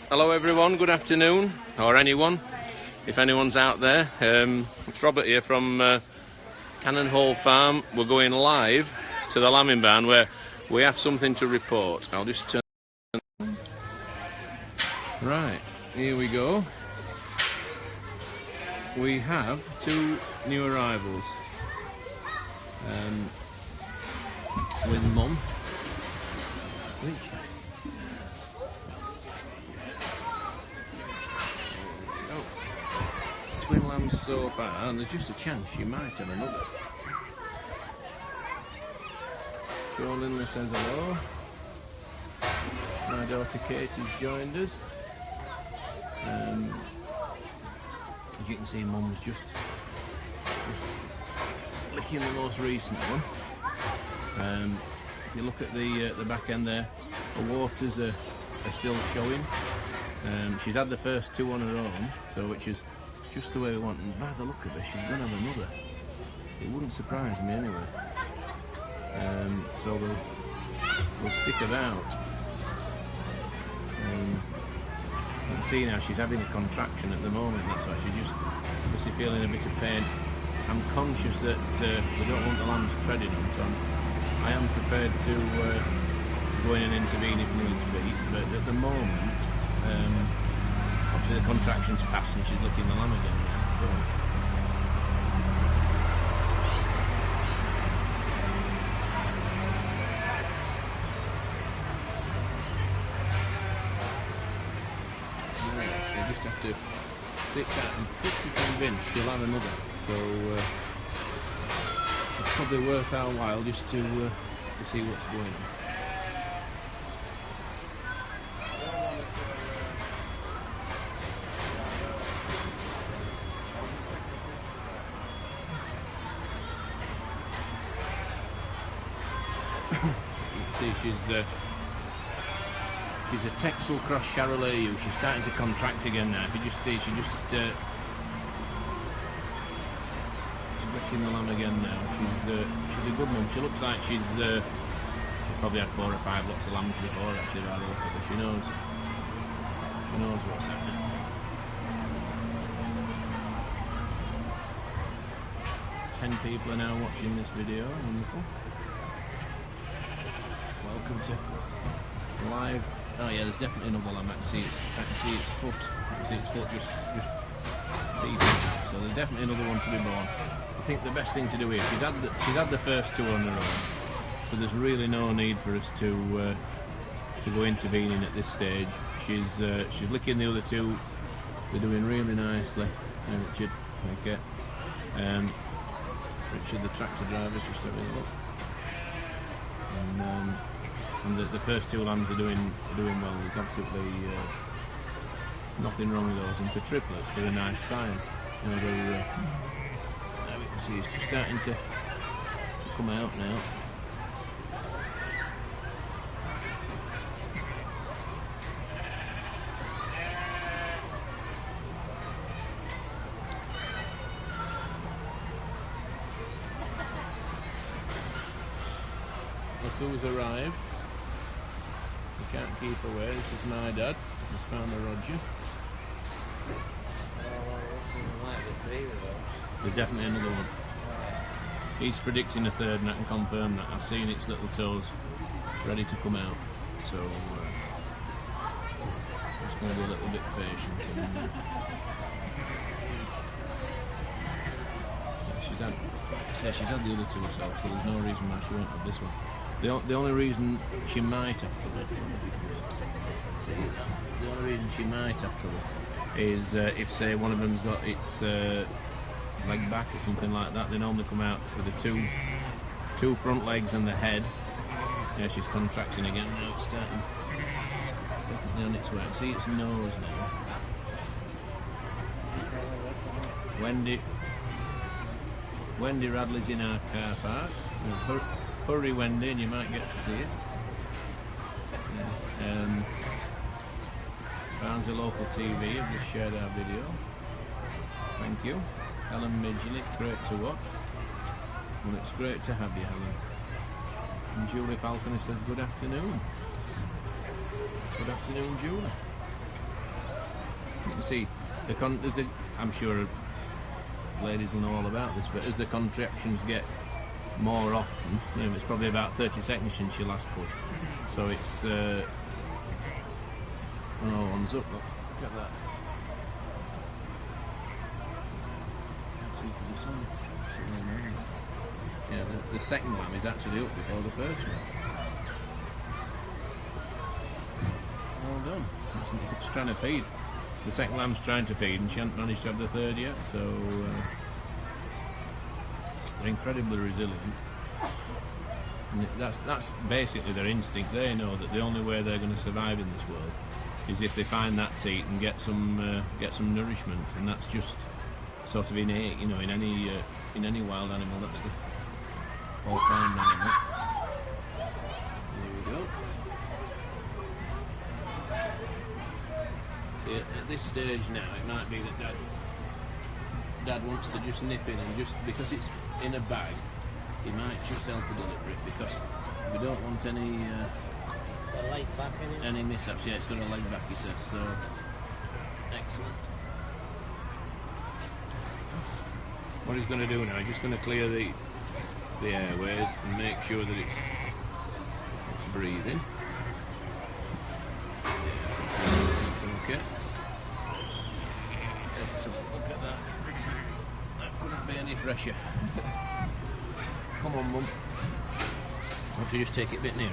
Hello everyone, good afternoon, or anyone, if anyone's out there. It's Robert here from Cannon Hall Farm. We're going live to the lambing barn where we have something to report. I'll just turn... Right, here we go. We have two new arrivals with Mum. Twin lambs so far, and there's just a chance you might have another. Joe Lindley says hello. My daughter Kate has joined us. As you can see, Mum's just licking the most recent one. If you look at the back end there, the waters are still showing. She's had the first two on her own, so which is just the way we want, and by the look of her, she's going to have another. It wouldn't surprise me anyway. So we'll stick about. You can see now she's having a contraction at the moment, that's why she's just obviously feeling a bit of pain. I'm conscious that we don't want the lambs treading on, so I am prepared to go in and intervene if needs be, but at the moment, obviously the contraction's passed and she's licking the lamb again now, so. Right, you just have to sit back and pretty convinced she'll have another, so it's probably worth our while just to see what's going on. See, she's a Texel cross Charolais. She's starting to contract again now. If you just see, she's licking the lamb again now. She's a good one. She looks like she's probably had 4 or 5 lots of lambs before, actually, by the look of it. She knows what's happening. Ten people are now watching this video. Wonderful. Welcome to live. Oh yeah, there's definitely another lamb. I can see its foot. I can see its foot just beating. So there's definitely another one to be born. I think the best thing to do here, she's had the first two on her own, so there's really no need for us to go intervening at this stage. She's licking the other two. They're doing really nicely. Richard, okay. Richard, the tractor driver's just having a look. And the first two lambs are doing well. There's absolutely nothing wrong with those. And for triplets, they're a nice size. You know, there we can see it's just starting to come out now. Look who's arrived. You can't keep away. This is my dad. This is Farmer Roger. There's definitely another one. He's predicting a third, and I can confirm that. I've seen its little toes ready to come out. So just going to be a little bit patient. She's had, like I said, she's had the other two herself, so there's no reason why she won't have this one. The only reason she might have trouble, is if, say, one of them's got its leg back or something like that. They normally come out with the two front legs and the head. Yeah, she's contracting again now. It's starting definitely on its way. See its nose now. Wendy Radley's in our car park. Hurry, Wendy, and you might get to see it. Barnsley Local TV have just shared our video. Thank you. Helen Midgley, great to watch. Well, it's great to have you, Helen. And Julie Falconer says good afternoon. Good afternoon, Julie. You can see I'm sure ladies will know all about this, but as the contractions get more often, you know, it's probably about 30 seconds since your last push. So it's oh, one's up. Look at that. Can't see for the sun. Yeah, the second lamb is actually up before the first one. Well done. It's trying to feed. The second lamb's trying to feed, and she hasn't managed to have the third yet. So they're incredibly resilient. And that's basically their instinct. They know that the only way they're going to survive in this world is if they find that teat and get some nourishment, and that's just sort of innate, you know, in any wild animal. That's the whole farm animal. There we go. See, at this stage now, it might be that Dad wants to just nip in, and just because it's in a bag, he might just help her deliver it, because we don't want any mishaps. Yeah, it's got a leg back, he says. So excellent. What he's going to do now, he's just going to clear the airways and make sure that it's breathing. It's okay. Excellent. Look at that. That couldn't be any fresher. Come on, Mum. Why don't you just take it a bit nearer?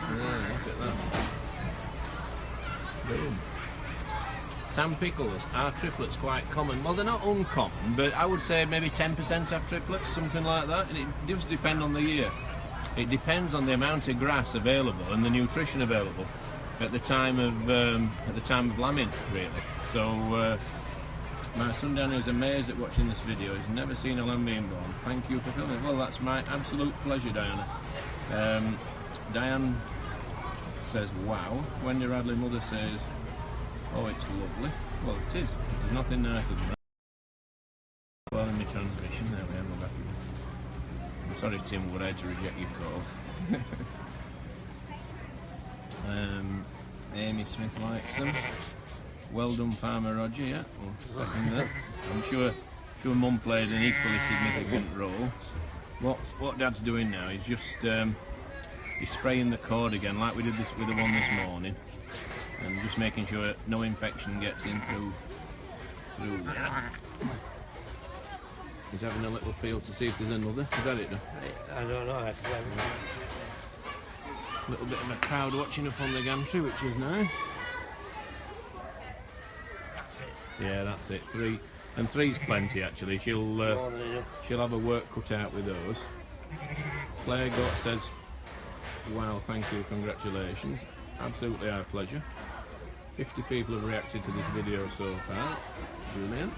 Look at that. Boom. Sand pickles are triplets quite common? Well, they're not uncommon, but I would say maybe 10% have triplets, something like that. And it does depend on the year. It depends on the amount of grass available and the nutrition available at the time of lambing, really. So my son Dan is amazed at watching this video. He's never seen a lamb being born. Thank you for filming. Well, that's my absolute pleasure, Diana. Diane says, wow. Wendy Radley mother says, oh, it's lovely. Well, it is. There's nothing nicer than that. Well, in my transmission, there we are, we're back again. I'm sorry, Tim Wood, I had to reject your call. Amy Smith likes them. Well done, Farmer Roger, yeah. We'll second that. I'm sure Mum played an equally significant role. What Dad's doing now is just he's spraying the cord again, like we did this with the one this morning, and just making sure no infection gets in through there. He's having a little feel to see if there's another. Is that it? I don't know. A little bit of a crowd watching up on the gantry, which is nice. Yeah, that's it. 3, and 3's plenty actually. She'll have her work cut out with those. Claire Gott says, wow, thank you, congratulations. Absolutely our pleasure. 50 people have reacted to this video so far. Brilliant.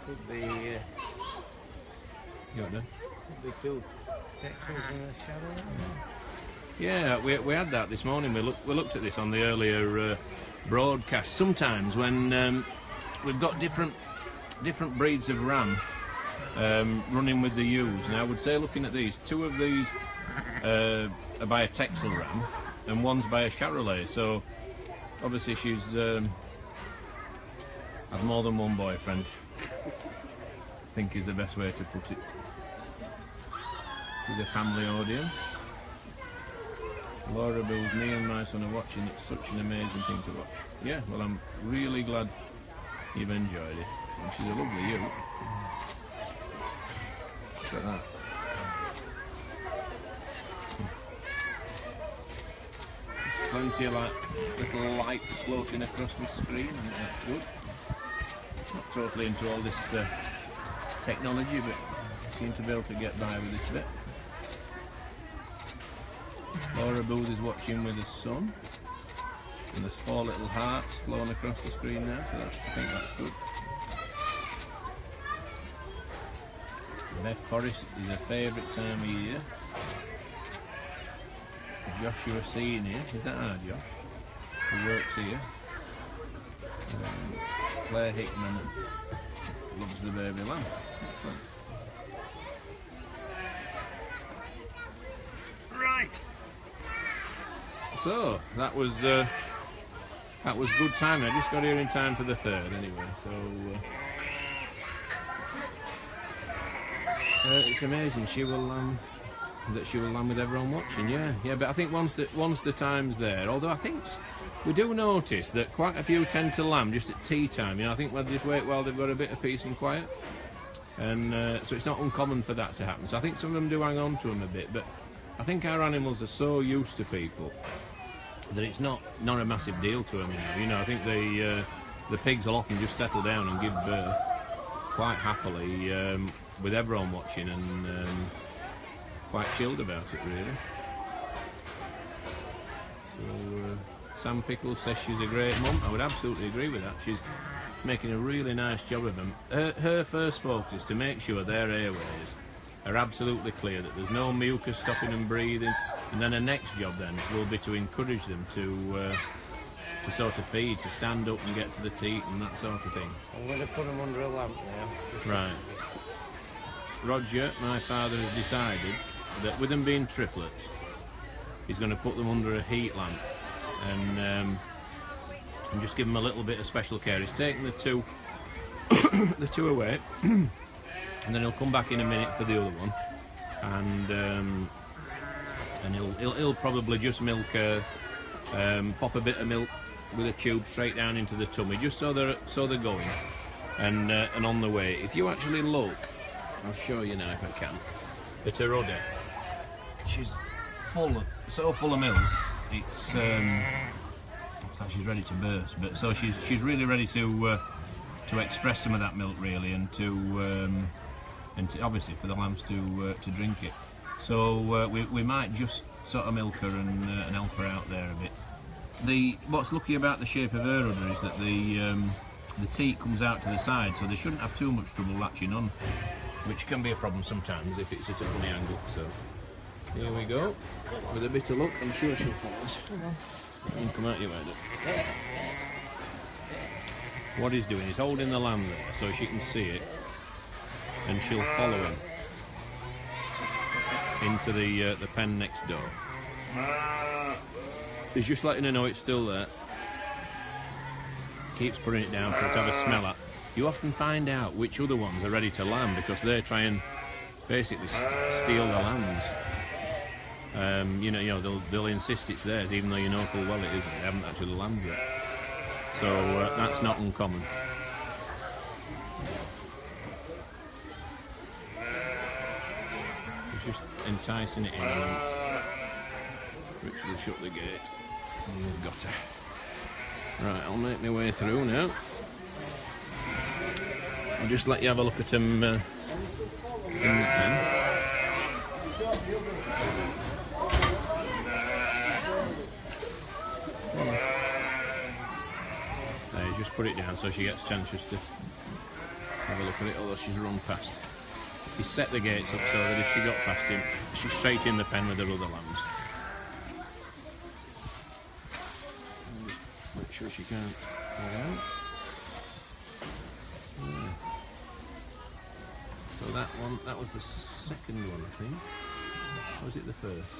Could be. Got done. Could be 2 texels in a shadow. Yeah, we had that this morning. We looked at this on the earlier broadcast. Sometimes when we've got different breeds of ram running with the ewes. Now I would say, looking at these, 2 of these are by a Texel ram and one's by a Charolais. So obviously she's had more than one boyfriend, I think is the best way to put it, to the family audience. Laura Bills, me and my son are watching. It's such an amazing thing to watch. Yeah, well, I'm really glad you've enjoyed it. And she's a lovely ewe. Look at that. There's plenty of little lights floating across my screen, and that's good. Not totally into all this technology, but I seem to be able to get by with this bit. Laura Booth is watching with his son, and there's 4 little hearts flowing across the screen now, so I think that's good. Beth Forest is a favourite time of year. Joshua Senior, is that our Josh? Who works here. Claire Hickman loves the baby lamb. Excellent. Right. So that was good timing. I just got here in time for the third, anyway. So it's amazing. She will lamb with everyone watching. Yeah. But I think once the time's there, although I think we do notice that quite a few tend to lamb just at tea time. You know, I think they'll just wait while they've got a bit of peace and quiet, and so it's not uncommon for that to happen. So I think some of them do hang on to them a bit, but I think our animals are so used to people that it's not a massive deal to them. You know, I think the pigs will often just settle down and give birth quite happily with everyone watching, and quite chilled about it, really. So Sam Pickles says she's a great mum. I would absolutely agree with that. She's making a really nice job of them. Her first focus is to make sure their airways are absolutely clear, that there's no mucus stopping them breathing, and then her next job then will be to encourage them to sort of feed, to stand up and get to the teat and that sort of thing. I'm going to put them under a lamp now. Right. Roger, my father, has decided that with them being triplets, he's going to put them under a heat lamp and just give them a little bit of special care. He's taking the two away, and then he'll come back in a minute for the other one, and he'll probably just milk pop a bit of milk with a tube straight down into the tummy, just so they're going, and on the way. If you actually look, I'll show you now if I can, at her udder. She's so full of milk. It's looks like she's ready to burst. But so she's really ready to express some of that milk, really, and to obviously for the lambs to drink it. So we might just sort of milk her and help her out there a bit. What's lucky about the shape of her udder is that the teat comes out to the side, so they shouldn't have too much trouble latching on, which can be a problem sometimes if it's at a funny angle. So here we go. With a bit of luck, I'm sure she'll follow us. You can come out your way. What he's doing is holding the lamb there so she can see it, and she'll follow him into the pen next door. He's just letting her know it's still there. Keeps putting it down for her to have a smell at. You often find out which other ones are ready to lamb because they try and basically steal the lambs. You know, they'll insist it's theirs, even though you know full well it isn't. They haven't actually lambed yet. So that's not uncommon. He's just enticing it in, and Richard will shut the gate. And we've got her. Right, I'll make my way through now. I'll just let you have a look at them in the pen. There, just put it down so she gets a chance just to have a look at it, although she's run past. He set the gates up so that if she got past him, she's straight in the pen with her other lambs. Just make sure she can't fall out. Yeah. So that was the second one, I think. Or was it the first?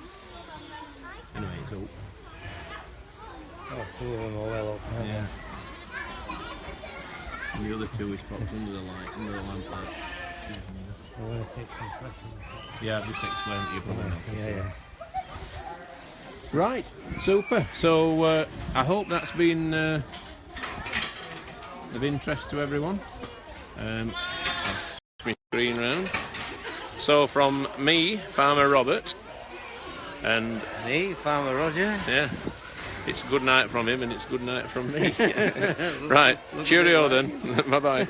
Anyway, it's up. Oh, two of them are well up. Yeah. And the other two is popped under the light, under the lamp light. I'm going to take some questions. Yeah, I've just explained to you probably. Yeah. Right, super. So I hope that's been of interest to everyone. I'll switch my screen round. So from me, Farmer Robert, and Me, Farmer Roger. yeah, it's good night from him and it's good night from me. Right, cheerio then. Bye bye.